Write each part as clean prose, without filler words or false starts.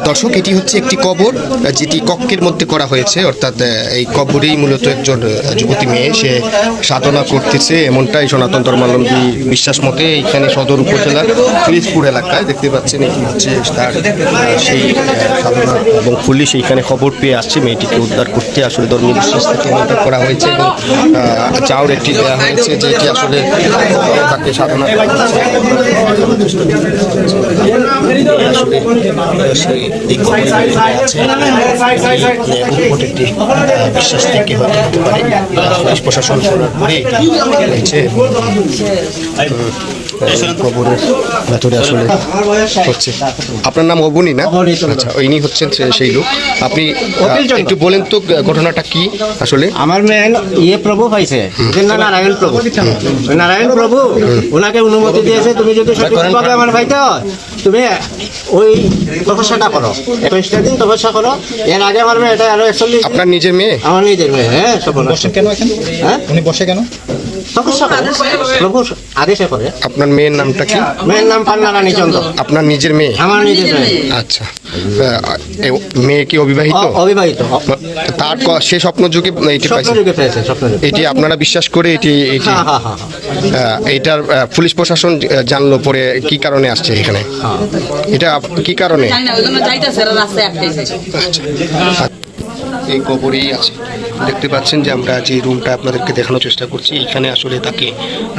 দর্শক, এটি হচ্ছে একটি কবর যেটি কক্ষের মধ্যে করা হয়েছে, অর্থাৎ এই কবরেই মূলত একজন যুবতী মেয়ে সে সাধনা করতেছে, এমনটাই সনাতন ধর্মাবলম্বী বিশ্বাস মতে। এখানে সদর উপজেলার ফিরিজপুর এলাকায় দেখতে পাচ্ছেন এটি হচ্ছে তার সেই সাধনা, এবং পুলিশ এইখানে খবর পেয়ে আসছে মেয়েটিকে উদ্ধার করতে। আসলে ধর্মীয় বিশ্বাস থেকে এমনটা করা হয়েছে এবং চাউর একটি দেওয়া হয়েছে যেটি আসলে তাকে সাধনা বিশ্বাস থেকে পুলিশ প্রশাসন করার পরে হয়েছে কবরের ভেতরে আসলে হচ্ছে। আপনার নাম অবনী না? আচ্ছা, ইনি হচ্ছেন সেই লোক। আপনি একটু বলেন তো ঘটনাটা কি আসলে? আমার মেয়ে ইয়ে প্রভু পাইছে, নারায়ণ প্রভু। নারায়ণ প্রভু ওনাকে অনুমতি দিয়েছে, তুমি যদি সঠিকভাবে আমার ভাইতে তুমি ওই তপস্যাটা করো, 21টা দিন তপস্যা করো। এর আগে আমার মেয়ে এটা আরো 41। আপনার নিজের মেয়ে? আমার নিজের মেয়ে। হ্যাঁ, বসে কেন এখানে? হ্যাঁ, উনি বসে কেন? তপস্যা করে, প্রভু আদেশে করে। আপনার মেয়ের নামটা কি? মেয়ের নাম পান্নারানী চন্দ্র। আপনার নিজের মেয়ে? আমার নিজের মেয়ে। আচ্ছা, মেয়ে কি অবিবাহিত? অবিবাহিত। তার সে স্বপ্ন যুগে এটি পাইছে? স্বপ্নযুগে পেয়েছে, স্বপ্নযুগে। এটি আপনারা বিশ্বাস করে এটি হ্যাঁ, হ্যাঁ, হ্যাঁ। এটার পুলিশ প্রশাসন জানলো পরে কি কারণে আসছে এখানে? এটা কি কারণে? আচ্ছা, এই কবরেই আছে। দেখতে পাচ্ছেন যে আমরা যে রুমটা আপনাদেরকে দেখানোর চেষ্টা করছি, এখানে আসলে তাকে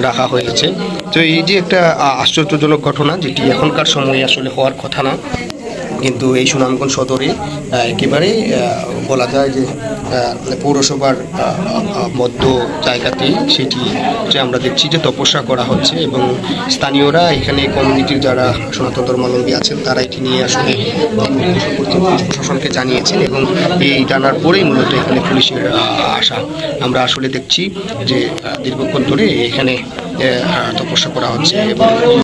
রাখা হয়েছে। তো এই যে একটা আশ্চর্যজনক ঘটনা, যেটি এখনকার সময়ে আসলে হওয়ার কথা না, কিন্তু এই সুনামগঞ্জ সদরে একেবারে বলা যায় যে পৌরসভার মধ্য জায়গাতে সেটি যে আমরা দেখছি যে তপস্যা করা হচ্ছে, এবং স্থানীয়রা এখানে কমিউনিটির যারা সনাতন ধর্মাবলম্বী আছেন তারা এটি নিয়ে আসলে প্রশাসনকে জানিয়েছেন, এবং এই জানার পরেই মূলত এখানে পুলিশের আসা। আমরা আসলে দেখছি যে দীর্ঘক্ষণ ধরে এখানে তপস্যা করা হচ্ছে এবং